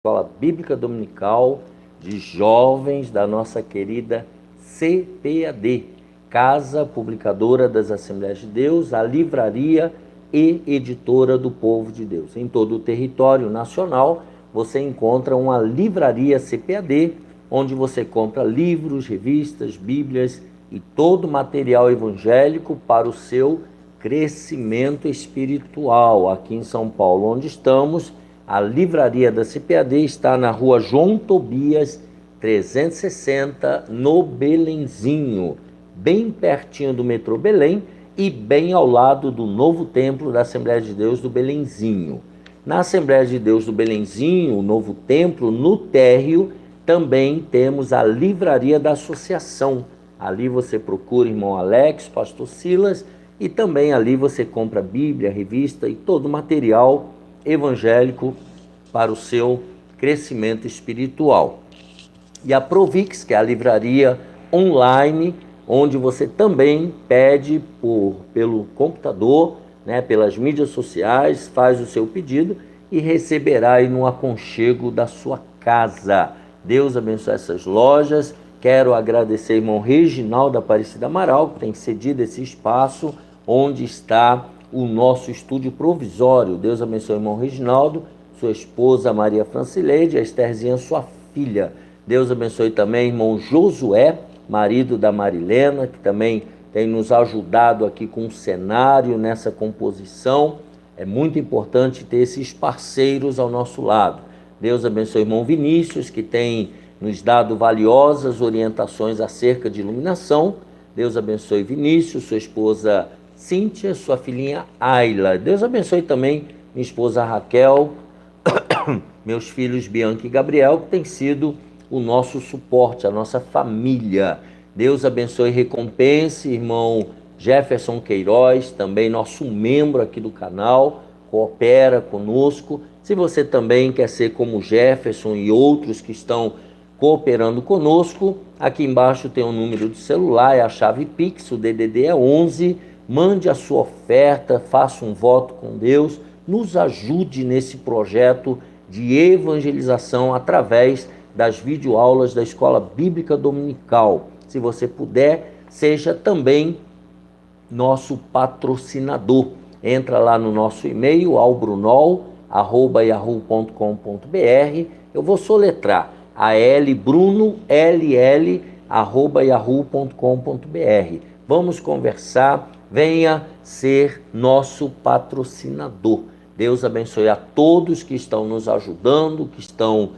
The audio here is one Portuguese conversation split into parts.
Escola Bíblica Dominical de Jovens da nossa querida CPAD, Casa Publicadora das Assembleias de Deus, a livraria e editora do Povo de Deus. Em todo o território nacional, você encontra uma livraria CPAD, onde você compra livros, revistas, bíblias e todo material evangélico para o seu crescimento espiritual. Aqui em São Paulo, onde estamos, a livraria da CPAD está na rua João Tobias, 360, no Belenzinho, bem pertinho do metrô Belém e bem ao lado do novo templo da Assembleia de Deus do Belenzinho. Na Assembleia de Deus do Belenzinho, o novo templo, no térreo, também temos a livraria da associação. Ali você procura irmão Alex, pastor Silas, e também ali você compra Bíblia, revista e todo o material evangélico para o seu crescimento espiritual. E a Provix, que é a livraria online, onde você também pede pelo computador, pelas mídias sociais, faz o seu pedido e receberá aí no aconchego da sua casa. Deus abençoe essas lojas. Quero agradecer ao irmão Reginaldo Aparecida Amaral, que tem cedido esse espaço onde está o nosso estúdio provisório. Deus abençoe o irmão Reginaldo, sua esposa Maria Francileide, a Estherzinha, sua filha. Deus abençoe também o irmão Josué, marido da Marilena, que também tem nos ajudado aqui com o cenário nessa composição. É muito importante ter esses parceiros ao nosso lado. Deus abençoe o irmão Vinícius, que tem nos dado valiosas orientações acerca de iluminação. Deus abençoe Vinícius, sua esposa Cíntia, sua filhinha Ayla. Deus abençoe também minha esposa Raquel, meus filhos Bianca e Gabriel, que tem sido o nosso suporte, a nossa família. Deus abençoe e recompense irmão Jefferson Queiroz, também nosso membro aqui do canal, coopera conosco. Se você também quer ser como Jefferson e outros que estão cooperando conosco, aqui embaixo tem um número de celular, é a chave Pix, o DDD é 11, mande a sua oferta, faça um voto com Deus, nos ajude nesse projeto de evangelização através das videoaulas da Escola Bíblica Dominical. Se você puder, seja também nosso patrocinador. Entra lá no nosso e-mail, albrunol@yahoo.com.br. Eu vou soletrar, albrunll@yahoo.com.br. Vamos conversar, venha ser nosso patrocinador. Deus abençoe a todos que estão nos ajudando, que estão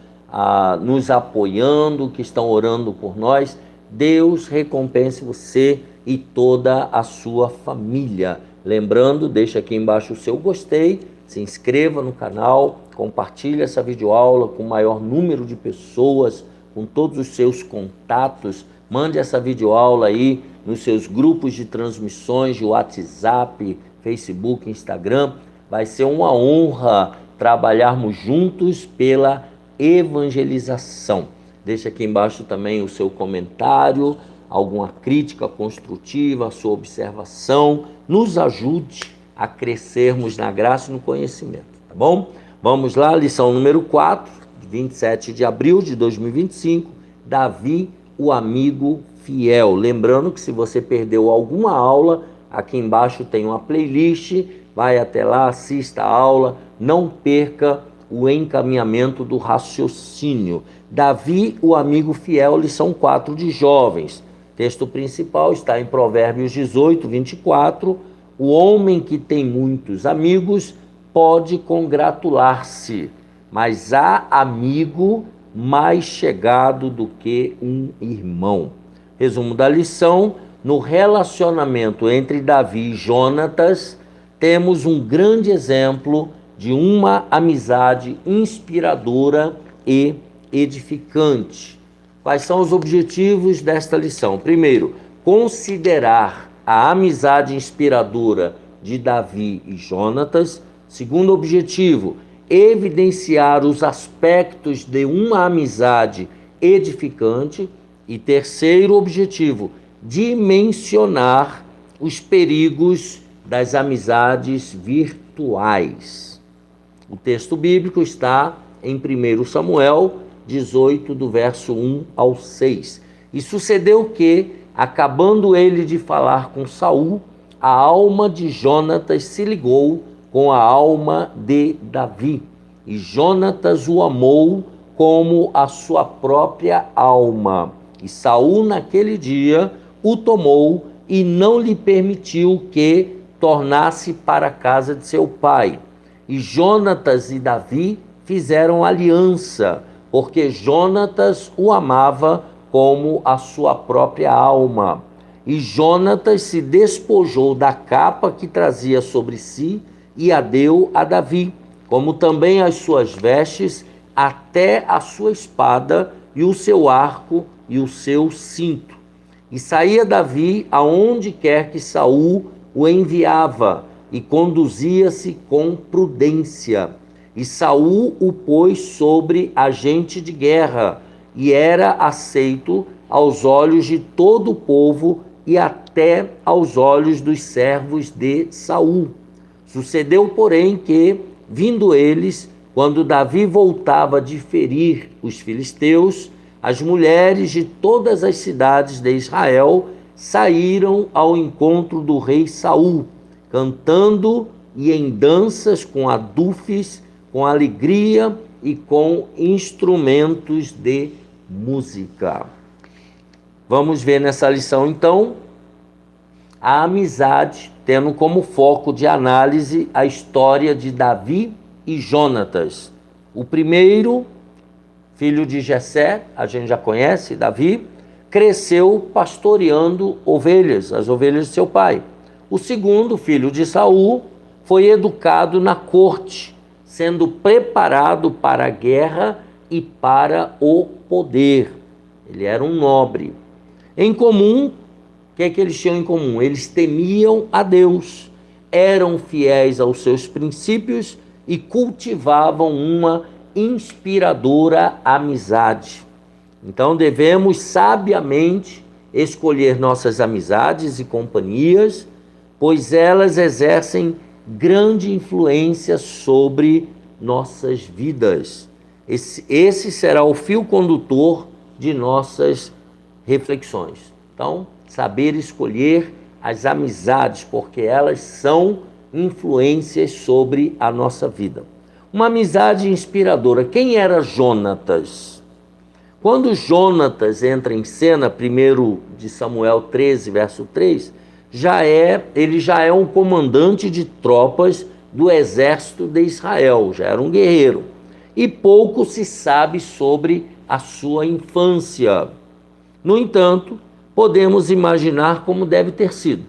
nos apoiando, que estão orando por nós. Deus recompense você e toda a sua família. Lembrando, deixa aqui embaixo o seu gostei, se inscreva no canal, compartilhe essa videoaula com o maior número de pessoas, com todos os seus contatos. Mande essa videoaula aí nos seus grupos de transmissões de WhatsApp, Facebook, Instagram. Vai ser uma honra trabalharmos juntos pela evangelização. Deixa aqui embaixo também o seu comentário, alguma crítica construtiva, a sua observação. Nos ajude a crescermos na graça e no conhecimento, tá bom? Vamos lá, lição número 4, 27 de abril de 2025, Davi, o amigo fiel. Lembrando que se você perdeu alguma aula, aqui embaixo tem uma playlist, vai até lá, assista a aula, não perca o encaminhamento do raciocínio. Davi, o amigo fiel, lição 4 de jovens. Texto principal está em Provérbios 18, 24. O homem que tem muitos amigos pode congratular-se, mas há amigo mais chegado do que um irmão. Resumo da lição: no relacionamento entre Davi e Jonatas, temos um grande exemplo de uma amizade inspiradora e edificante. Quais são os objetivos desta lição? Primeiro, considerar a amizade inspiradora de Davi e Jonatas. Segundo objetivo, evidenciar os aspectos de uma amizade edificante. E terceiro objetivo, dimensionar os perigos das amizades virtuais. O texto bíblico está em 1 Samuel 18, do verso 1 ao 6. E sucedeu que, acabando ele de falar com Saul, a alma de Jonatas se ligou com a alma de Davi. E Jonatas o amou como a sua própria alma. E Saul, naquele dia, o tomou e não lhe permitiu que tornasse para a casa de seu pai. E Jonatas e Davi fizeram aliança, porque Jonatas o amava como a sua própria alma. E Jonatas se despojou da capa que trazia sobre si e a deu a Davi, como também as suas vestes, até a sua espada e o seu arco e o seu cinto. E saía Davi aonde quer que Saul o enviava, e conduzia-se com prudência. E Saul o pôs sobre agente de guerra, e era aceito aos olhos de todo o povo e até aos olhos dos servos de Saul. Sucedeu, porém, que, vindo eles, quando Davi voltava de ferir os filisteus, as mulheres de todas as cidades de Israel saíram ao encontro do rei Saul, cantando e em danças com adufes, com alegria e com instrumentos de música. Vamos ver nessa lição, então, a amizade, tendo como foco de análise a história de Davi e Jonatas. O primeiro, filho de Jessé, a gente já conhece, Davi, cresceu pastoreando ovelhas, as ovelhas de seu pai. O segundo, filho de Saul, foi educado na corte, sendo preparado para a guerra e para o poder. Ele era um nobre. Em comum, o que é que eles tinham em comum? Eles temiam a Deus, eram fiéis aos seus princípios e cultivavam uma inspiradora amizade. Então devemos sabiamente escolher nossas amizades e companhias, pois elas exercem grande influência sobre nossas vidas. Esse será o fio condutor de nossas reflexões. Então, saber escolher as amizades, porque elas são influências sobre a nossa vida. Uma amizade inspiradora. Quem era Jonatas? Quando Jonatas entra em cena, 1 de Samuel 13, verso 3, ele já é um comandante de tropas do exército de Israel, já era um guerreiro. E pouco se sabe sobre a sua infância. No entanto, podemos imaginar como deve ter sido.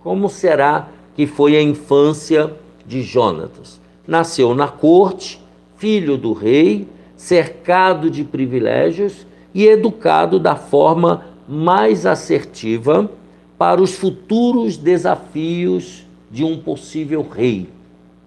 Como será que foi a infância de Jonatas? Nasceu na corte, filho do rei, cercado de privilégios e educado da forma mais assertiva para os futuros desafios de um possível rei.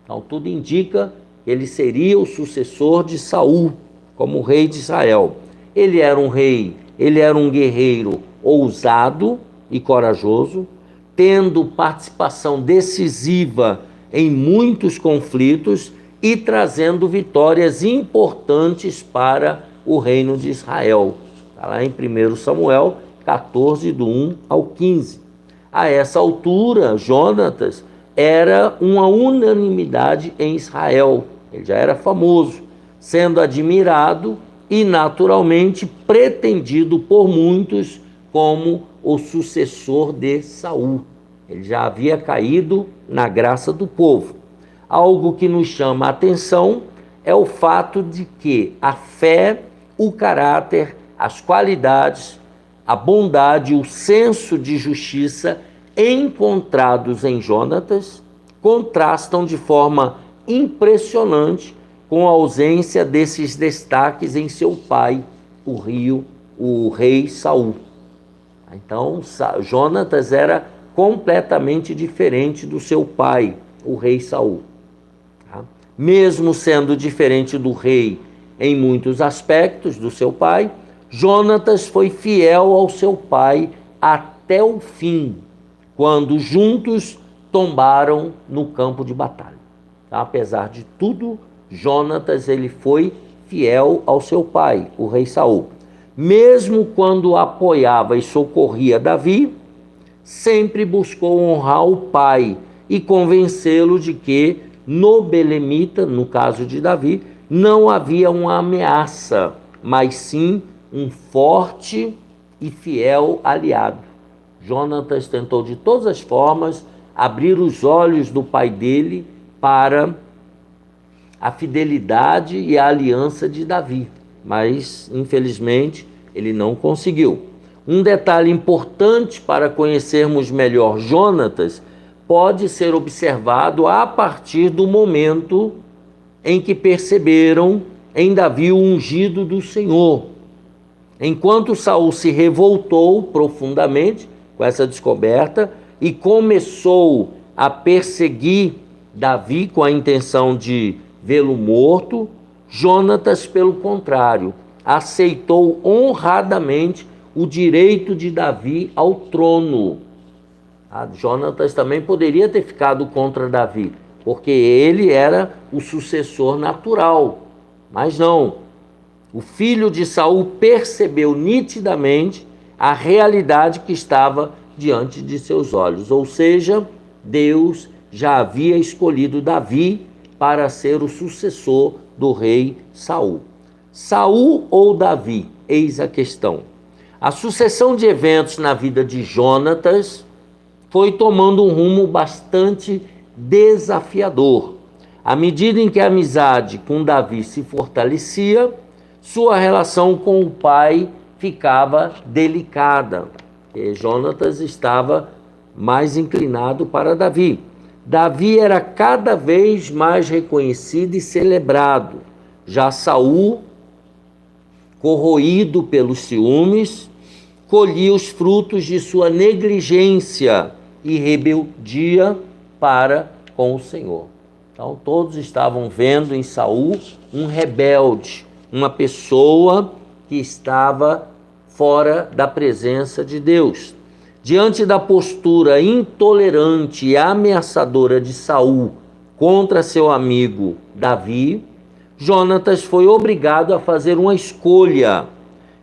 Então, tudo indica que ele seria o sucessor de Saul como rei de Israel. Ele era um rei, ele era um guerreiro ousado e corajoso, tendo participação decisiva em muitos conflitos e trazendo vitórias importantes para o reino de Israel. Está lá em 1 Samuel 14, do 1 ao 15. A essa altura, Jonatas era uma unanimidade em Israel. Ele já era famoso, sendo admirado e naturalmente pretendido por muitos como o sucessor de Saul. Ele já havia caído na graça do povo. Algo que nos chama a atenção é o fato de que a fé, o caráter, as qualidades, a bondade, o senso de justiça encontrados em Jonatas contrastam de forma impressionante com a ausência desses destaques em seu pai, o rei Saul. Então, Jonatas era completamente diferente do seu pai, o rei Saul. Mesmo sendo diferente do rei em muitos aspectos do seu pai, Jonatas foi fiel ao seu pai até o fim, quando juntos tombaram no campo de batalha. Apesar de tudo, Jonatas ele foi fiel ao seu pai, o rei Saul. Mesmo quando apoiava e socorria Davi, sempre buscou honrar o pai e convencê-lo de que no belemita, no caso de Davi, não havia uma ameaça, mas sim um forte e fiel aliado. Jonatas tentou de todas as formas abrir os olhos do pai dele para a fidelidade e a aliança de Davi, mas infelizmente ele não conseguiu. Um detalhe importante para conhecermos melhor Jonatas pode ser observado a partir do momento em que perceberam em Davi o ungido do Senhor. Enquanto Saul se revoltou profundamente com essa descoberta e começou a perseguir Davi com a intenção de vê-lo morto, Jonatas, pelo contrário, aceitou honradamente o direito de Davi ao trono. Jonatas também poderia ter ficado contra Davi, porque ele era o sucessor natural, mas não. O filho de Saul percebeu nitidamente a realidade que estava diante de seus olhos, ou seja, Deus já havia escolhido Davi para ser o sucessor do rei Saul. Saul ou Davi? Eis a questão. A sucessão de eventos na vida de Jonatas foi tomando um rumo bastante desafiador. À medida em que a amizade com Davi se fortalecia, sua relação com o pai ficava delicada. E Jonatas estava mais inclinado para Davi. Davi era cada vez mais reconhecido e celebrado. Já Saul, corroído pelos ciúmes, colhia os frutos de sua negligência e rebeldia para com o Senhor. Então todos estavam vendo em Saul um rebelde, uma pessoa que estava fora da presença de Deus. Diante da postura intolerante e ameaçadora de Saul contra seu amigo Davi, Jonatas foi obrigado a fazer uma escolha,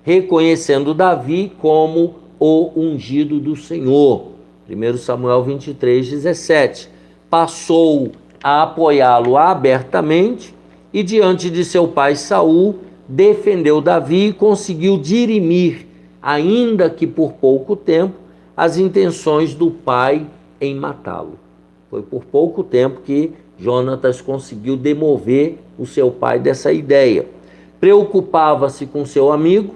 reconhecendo Davi como o ungido do Senhor. 1 Samuel 23:17. Passou a apoiá-lo abertamente e, diante de seu pai Saul, defendeu Davi e conseguiu dirimir, ainda que por pouco tempo, as intenções do pai em matá-lo. Foi por pouco tempo que Jonatas conseguiu demover o seu pai dessa ideia. Preocupava-se com seu amigo,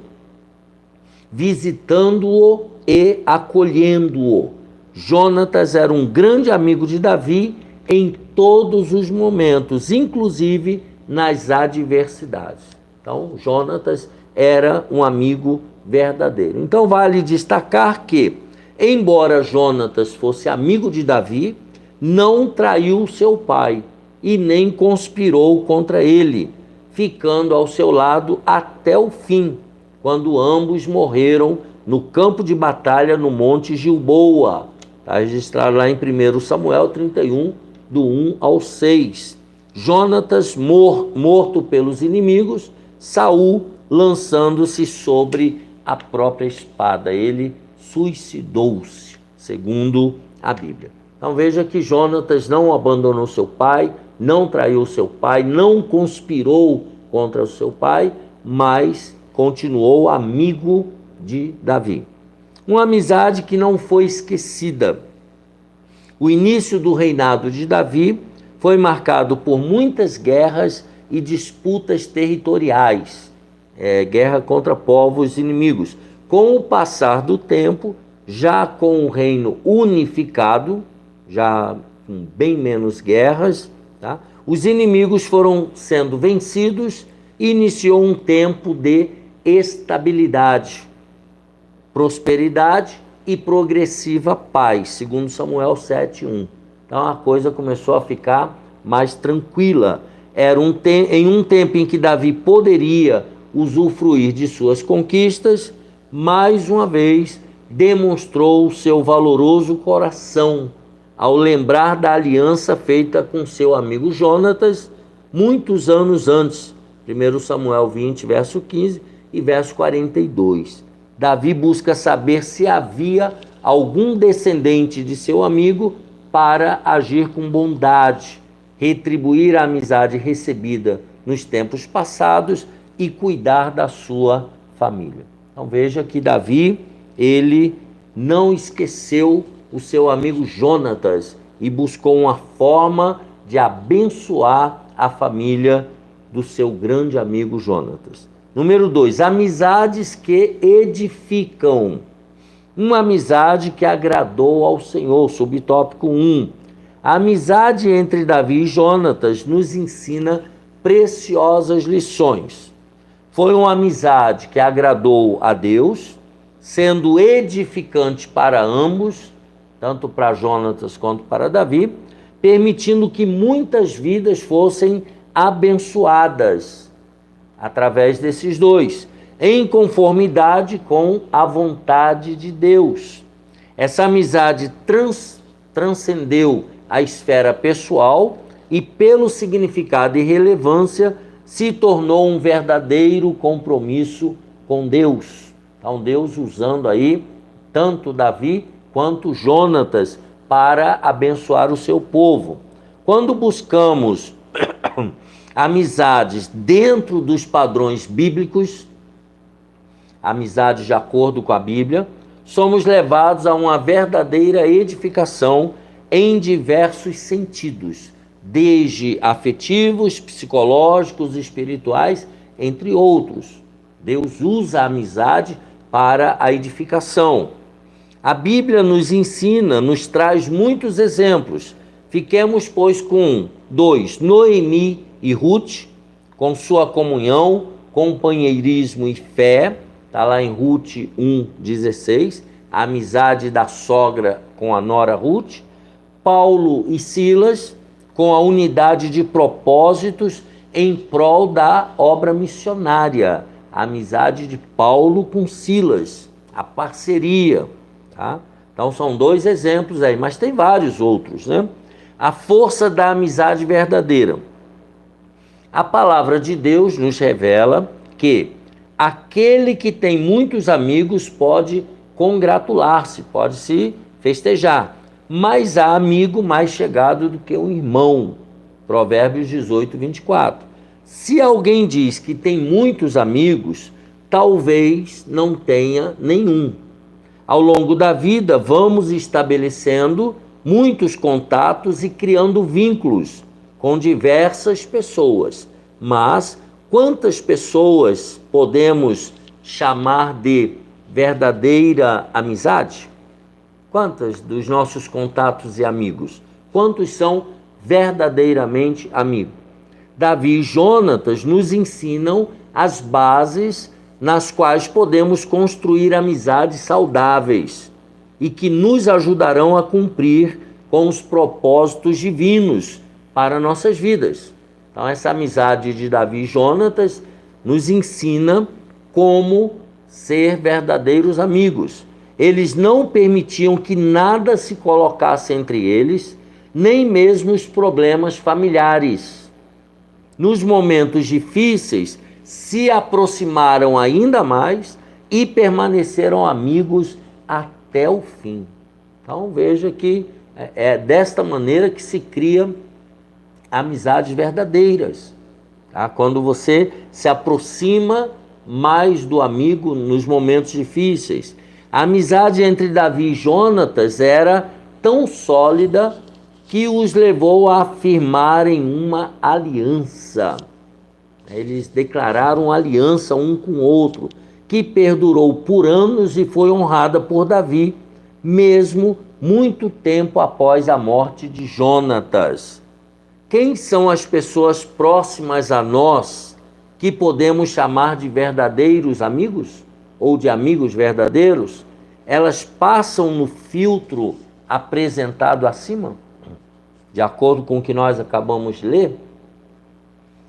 visitando-o e acolhendo-o. Jonatas era um grande amigo de Davi em todos os momentos, inclusive nas adversidades. Então, Jonatas era um amigo verdadeiro. Então, vale destacar que, embora Jonatas fosse amigo de Davi, não traiu seu pai e nem conspirou contra ele, ficando ao seu lado até o fim, quando ambos morreram no campo de batalha no Monte Gilboa. Está registrado lá em 1 Samuel 31, do 1 ao 6. Jonatas morto pelos inimigos, Saul lançando-se sobre a própria espada. Ele suicidou-se, segundo a Bíblia. Então veja que Jonatas não abandonou seu pai, não traiu seu pai, não conspirou contra o seu pai, mas continuou amigo de Davi. Uma amizade que não foi esquecida. O início do reinado de Davi foi marcado por muitas guerras e disputas territoriais, guerra contra povos inimigos. Com o passar do tempo, já com o reino unificado, já com bem menos guerras, tá? Os inimigos foram sendo vencidos e iniciou um tempo de estabilidade, prosperidade e progressiva paz, segundo Samuel 7:1. Então a coisa começou a ficar mais tranquila. Era em um tempo em que Davi poderia usufruir de suas conquistas, mais uma vez demonstrou o seu valoroso coração ao lembrar da aliança feita com seu amigo Jonatas muitos anos antes, 1 Samuel 20, verso 15 e verso 42. Davi busca saber se havia algum descendente de seu amigo para agir com bondade, retribuir a amizade recebida nos tempos passados e cuidar da sua família. Então veja que Davi, ele não esqueceu o seu amigo Jonatas e buscou uma forma de abençoar a família do seu grande amigo Jonatas. Número 2, amizades que edificam. Uma amizade que agradou ao Senhor, subtópico 1. A amizade entre Davi e Jonatas nos ensina preciosas lições. Foi uma amizade que agradou a Deus, sendo edificante para ambos, tanto para Jonatas quanto para Davi, permitindo que muitas vidas fossem abençoadas através desses dois, em conformidade com a vontade de Deus. Essa amizade transcendeu a esfera pessoal e, pelo significado e relevância, se tornou um verdadeiro compromisso com Deus. Então, Deus usando aí tanto Davi quanto Jonatas para abençoar o seu povo. Quando buscamos amizades dentro dos padrões bíblicos, amizades de acordo com a Bíblia, somos levados a uma verdadeira edificação em diversos sentidos, desde afetivos, psicológicos, espirituais, entre outros. Deus usa a amizade para a edificação. A Bíblia nos ensina, nos traz muitos exemplos. Fiquemos, pois, com 2, Noemi e Ruth, com sua comunhão, companheirismo e fé, está lá em Ruth 1,16, a amizade da sogra com a nora Ruth. Paulo e Silas, com a unidade de propósitos em prol da obra missionária, a amizade de Paulo com Silas, a parceria, tá? Então são 2 exemplos aí, mas tem vários outros, né? A força da amizade verdadeira. A palavra de Deus nos revela que aquele que tem muitos amigos pode congratular-se, pode se festejar, mas há amigo mais chegado do que um irmão. Provérbios 18, 24. Se alguém diz que tem muitos amigos, talvez não tenha nenhum. Ao longo da vida, vamos estabelecendo muitos contatos e criando vínculos com diversas pessoas. Mas quantas pessoas podemos chamar de verdadeira amizade? Quantas dos nossos contatos e amigos? Quantos são verdadeiramente amigos? Davi e Jonatas nos ensinam as bases nas quais podemos construir amizades saudáveis e que nos ajudarão a cumprir com os propósitos divinos para nossas vidas. Então, essa amizade de Davi e Jonatas nos ensina como ser verdadeiros amigos. Eles não permitiam que nada se colocasse entre eles, nem mesmo os problemas familiares. Nos momentos difíceis, se aproximaram ainda mais e permaneceram amigos até o fim. Então veja que é desta maneira que se cria amizades verdadeiras, tá? Quando você se aproxima mais do amigo nos momentos difíceis. A amizade entre Davi e Jonatas era tão sólida que os levou a firmarem uma aliança. Eles declararam aliança um com o outro, que perdurou por anos e foi honrada por Davi, mesmo muito tempo após a morte de Jonatas. Quem são as pessoas próximas a nós que podemos chamar de verdadeiros amigos? Ou de amigos verdadeiros? Elas passam no filtro apresentado acima? De acordo com o que nós acabamos de ler?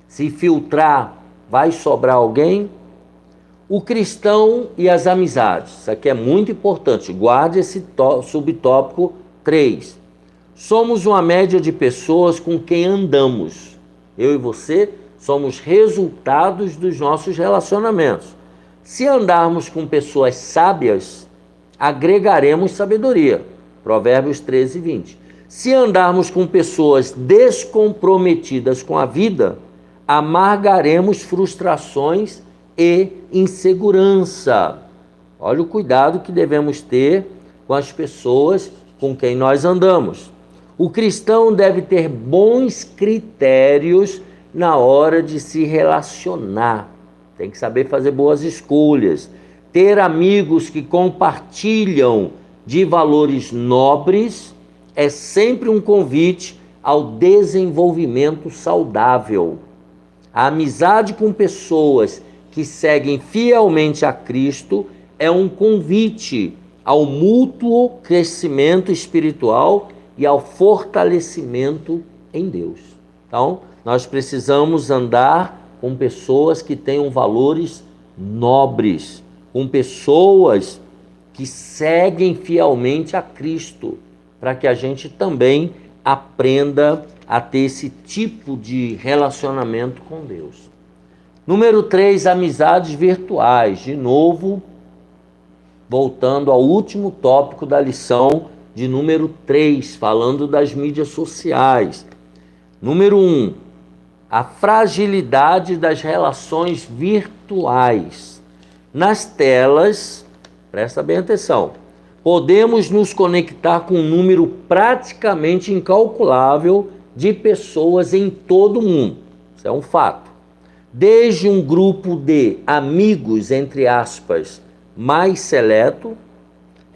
Se filtrar, vai sobrar alguém? O cristão e as amizades. Isso aqui é muito importante. Guarde esse subtópico 3. Somos uma média de pessoas com quem andamos. Eu e você somos resultados dos nossos relacionamentos. Se andarmos com pessoas sábias, agregaremos sabedoria. Provérbios 13, 20. Se andarmos com pessoas descomprometidas com a vida, amargaremos frustrações e insegurança. Olha o cuidado que devemos ter com as pessoas com quem nós andamos. O cristão deve ter bons critérios na hora de se relacionar. Tem que saber fazer boas escolhas. Ter amigos que compartilham de valores nobres é sempre um convite ao desenvolvimento saudável. A amizade com pessoas que seguem fielmente a Cristo é um convite ao mútuo crescimento espiritual e ao fortalecimento em Deus. Então, nós precisamos andar com pessoas que tenham valores nobres, com pessoas que seguem fielmente a Cristo, para que a gente também aprenda a ter esse tipo de relacionamento com Deus. Número 3, amizades virtuais. De novo, voltando ao último tópico da lição de número 3, falando das mídias sociais. Número 1, a fragilidade das relações virtuais. Nas telas, presta bem atenção, podemos nos conectar com um número praticamente incalculável de pessoas em todo o mundo. Isso é um fato. Desde um grupo de amigos, entre aspas, mais seleto,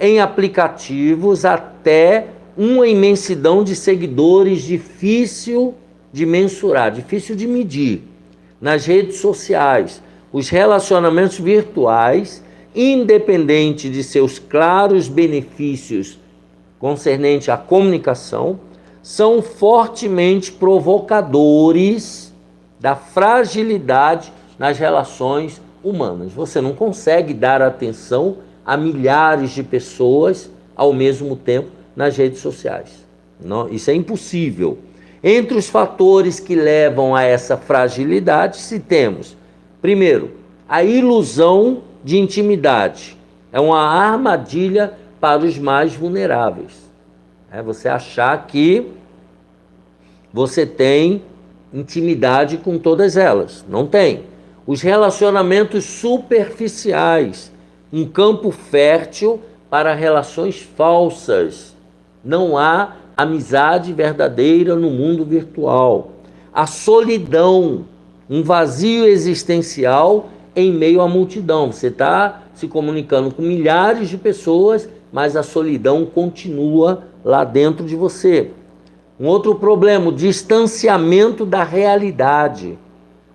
em aplicativos, até uma imensidão de seguidores difícil de mensurar, difícil de medir. Nas redes sociais, os relacionamentos virtuais, independente de seus claros benefícios concernente à comunicação, são fortemente provocadores da fragilidade nas relações humanas. Você não consegue dar atenção a milhares de pessoas ao mesmo tempo nas redes sociais. Não, isso é impossível. Entre os fatores que levam a essa fragilidade, se temos, primeiro, a ilusão de intimidade. É uma armadilha para os mais vulneráveis. É você achar que você tem intimidade com todas elas. Não tem. Os relacionamentos superficiais, um campo fértil para relações falsas. Não há amizade verdadeira no mundo virtual. A solidão, um vazio existencial em meio à multidão. Você está se comunicando com milhares de pessoas, mas a solidão continua lá dentro de você. Um outro problema, o distanciamento da realidade.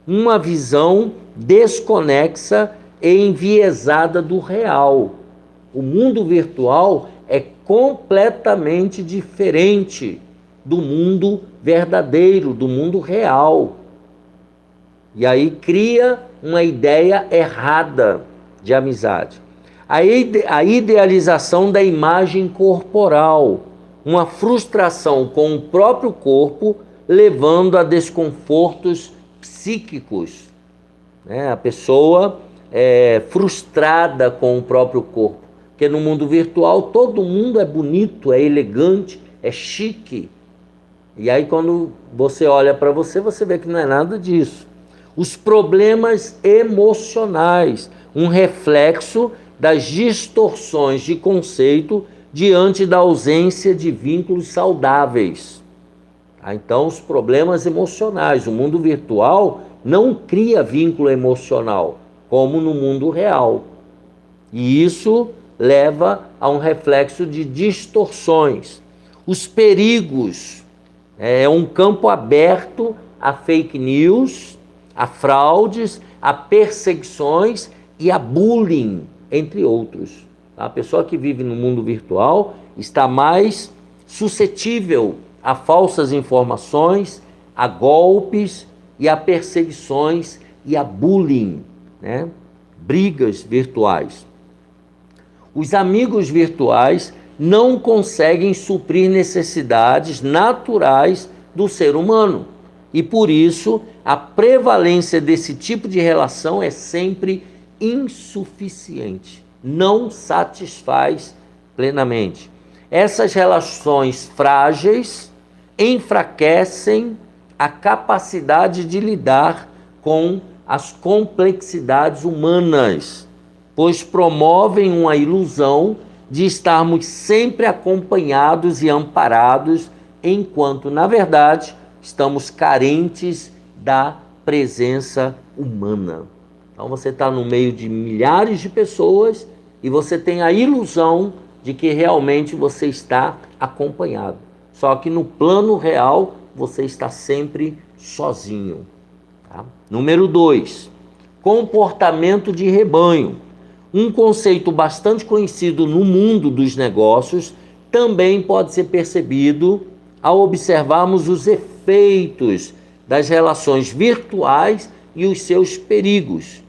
Uma visão desconexa e enviesada do real. O mundo virtual é completamente diferente do mundo verdadeiro, do mundo real. E aí cria uma ideia errada de amizade. A idealização da imagem corporal, uma frustração com o próprio corpo, levando a desconfortos psíquicos. A pessoa é frustrada com o próprio corpo, porque no mundo virtual todo mundo é bonito, é elegante, é chique. E aí quando você olha para você, você vê que não é nada disso. Os problemas emocionais, um reflexo das distorções de conceito diante da ausência de vínculos saudáveis. Então, os problemas emocionais. O mundo virtual não cria vínculo emocional, como no mundo real. E isso leva a um reflexo de distorções. Os perigos. É um campo aberto a fake news, a fraudes, a perseguições e a bullying, entre outros. A pessoa que vive no mundo virtual está mais suscetível a falsas informações, a golpes e a perseguições e a bullying, brigas virtuais. Os amigos virtuais não conseguem suprir necessidades naturais do ser humano e, por isso, a prevalência desse tipo de relação é sempre insuficiente, não satisfaz plenamente. Essas relações frágeis enfraquecem a capacidade de lidar com as complexidades humanas, pois promovem uma ilusão de estarmos sempre acompanhados e amparados, enquanto, na verdade, estamos carentes da presença humana. Então você está no meio de milhares de pessoas e você tem a ilusão de que realmente você está acompanhado. Só que no plano real você está sempre sozinho. Tá? Número 2, comportamento de rebanho. Um conceito bastante conhecido no mundo dos negócios também pode ser percebido ao observarmos os efeitos das relações virtuais e os seus perigos.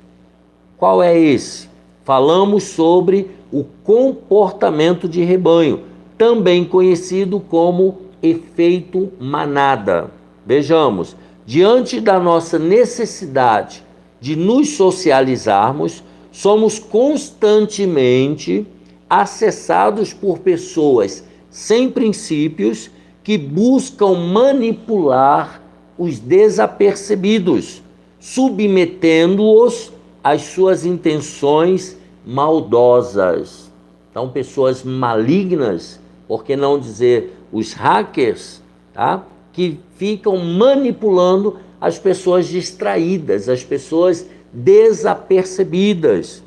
Qual é esse? Falamos sobre o comportamento de rebanho, também conhecido como efeito manada. Vejamos, diante da nossa necessidade de nos socializarmos, somos constantemente acessados por pessoas sem princípios que buscam manipular os desapercebidos, submetendo-os às suas intenções maldosas. Então, pessoas malignas, por que não dizer os hackers, tá? Que ficam manipulando as pessoas distraídas, as pessoas desapercebidas.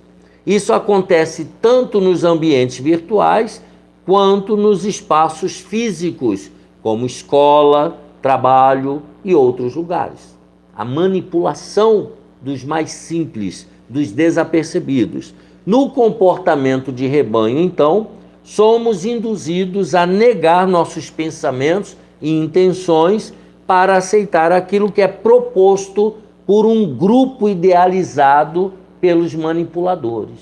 Isso acontece tanto nos ambientes virtuais quanto nos espaços físicos, como escola, trabalho e outros lugares. A manipulação dos mais simples, dos desapercebidos. No comportamento de rebanho, então, somos induzidos a negar nossos pensamentos e intenções para aceitar aquilo que é proposto por um grupo idealizado pelos manipuladores.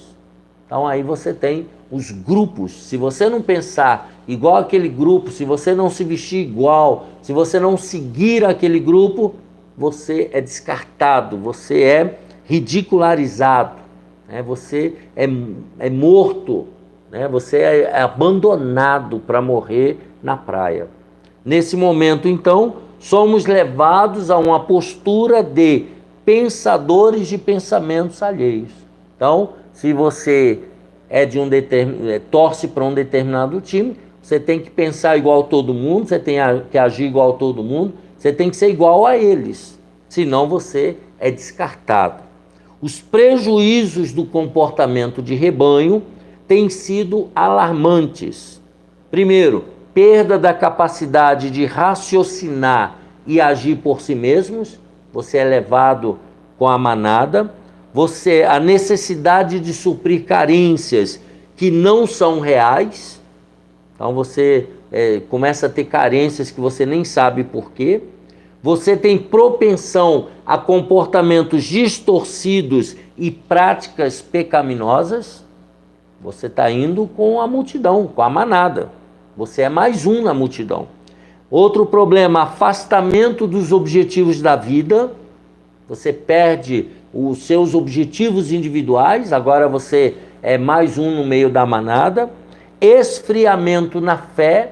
Então aí você tem os grupos. Se você não pensar igual aquele grupo, se você não se vestir igual, se você não seguir aquele grupo, você é descartado, você é ridicularizado, né? Você é morto, né? Você é abandonado para morrer na praia. Nesse momento, então, somos levados a uma postura de pensadores de pensamentos alheios. Então, se você é de torce para um determinado time, você tem que pensar igual a todo mundo, você tem que agir igual a todo mundo, você tem que ser igual a eles, senão você é descartado. Os prejuízos do comportamento de rebanho têm sido alarmantes. Primeiro, perda da capacidade de raciocinar e agir por si mesmos, você é levado com a manada, a necessidade de suprir carências que não são reais, então você começa a ter carências que você nem sabe por quê, você tem propensão a comportamentos distorcidos e práticas pecaminosas, você está indo com a multidão, com a manada, você é mais um na multidão. Outro problema, afastamento dos objetivos da vida, você perde os seus objetivos individuais, agora você é mais um no meio da manada. Esfriamento na fé,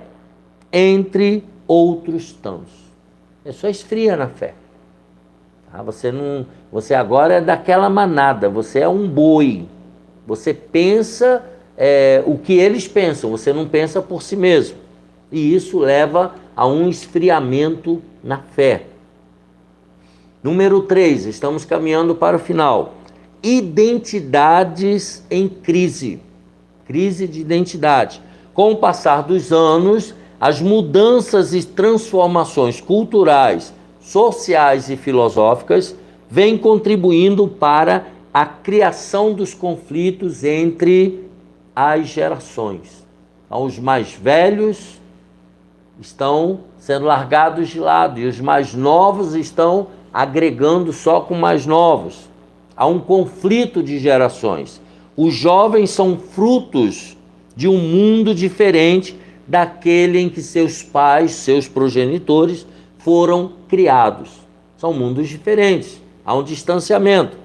entre outros tantos. A pessoa esfria na fé. Tá? Você agora é daquela manada, você é um boi. Você pensa o que eles pensam, você não pensa por si mesmo. E isso leva a um esfriamento na fé. Número 3, estamos caminhando para o final. Identidades em crise. Crise de identidade. Com o passar dos anos, as mudanças e transformações culturais, sociais e filosóficas vêm contribuindo para a criação dos conflitos entre as gerações. Então, os mais velhos estão sendo largados de lado e os mais novos estão agregando só com mais novos. Há um conflito de gerações. Os jovens são frutos de um mundo diferente daquele em que seus pais, seus progenitores foram criados. São mundos diferentes, há um distanciamento.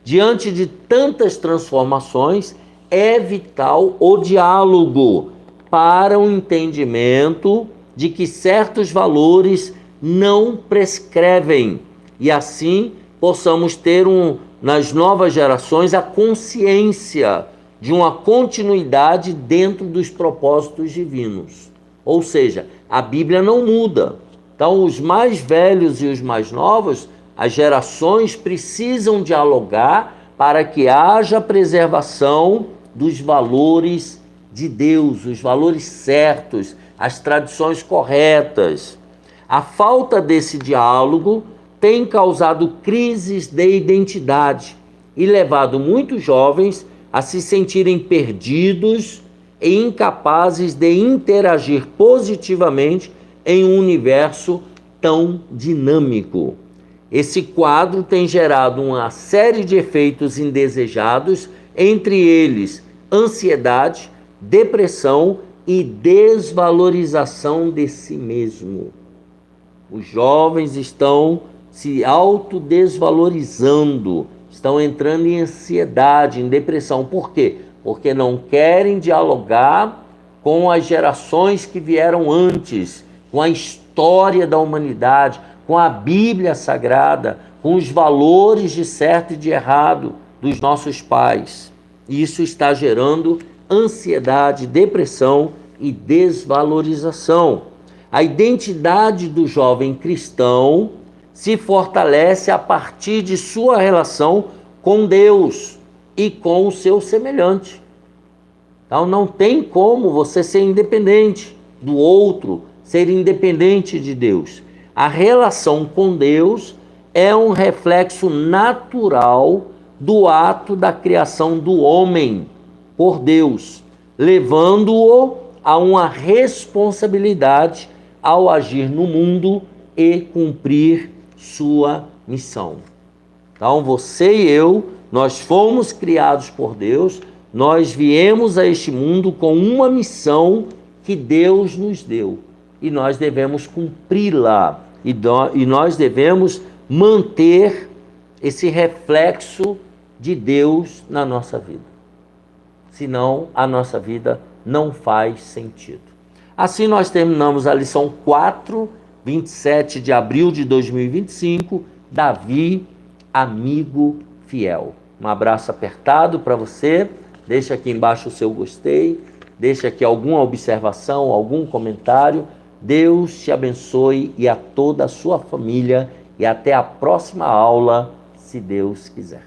Diante de tantas transformações, é vital o diálogo para o entendimento de que certos valores não prescrevem e assim possamos ter nas novas gerações a consciência de uma continuidade dentro dos propósitos divinos. Ou seja, a Bíblia não muda. Então, os mais velhos e os mais novos, as gerações precisam dialogar para que haja preservação dos valores de Deus, os valores certos, as tradições corretas. A falta desse diálogo tem causado crises de identidade e levado muitos jovens a se sentirem perdidos e incapazes de interagir positivamente em um universo tão dinâmico. Esse quadro tem gerado uma série de efeitos indesejados, entre eles ansiedade, depressão e desvalorização de si mesmo. Os jovens estão se autodesvalorizando, estão entrando em ansiedade, em depressão. Por quê? Porque não querem dialogar com as gerações que vieram antes, com a história da humanidade, com a Bíblia Sagrada, com os valores de certo e de errado dos nossos pais. Isso está gerando ansiedade, depressão e desvalorização. A identidade do jovem cristão se fortalece a partir de sua relação com Deus e com o seu semelhante. Então não tem como você ser independente do outro, ser independente de Deus. A relação com Deus é um reflexo natural do ato da criação do homem por Deus, levando-o a uma responsabilidade ao agir no mundo e cumprir sua missão. Então você e eu, nós fomos criados por Deus, nós viemos a este mundo com uma missão que Deus nos deu e nós devemos cumpri-la e nós devemos manter esse reflexo de Deus na nossa vida. Senão a nossa vida não faz sentido. Assim nós terminamos a lição 4, 27 de abril de 2025, Davi, amigo fiel. Um abraço apertado para você, deixa aqui embaixo o seu gostei, deixa aqui alguma observação, algum comentário. Deus te abençoe e a toda a sua família e até a próxima aula, se Deus quiser.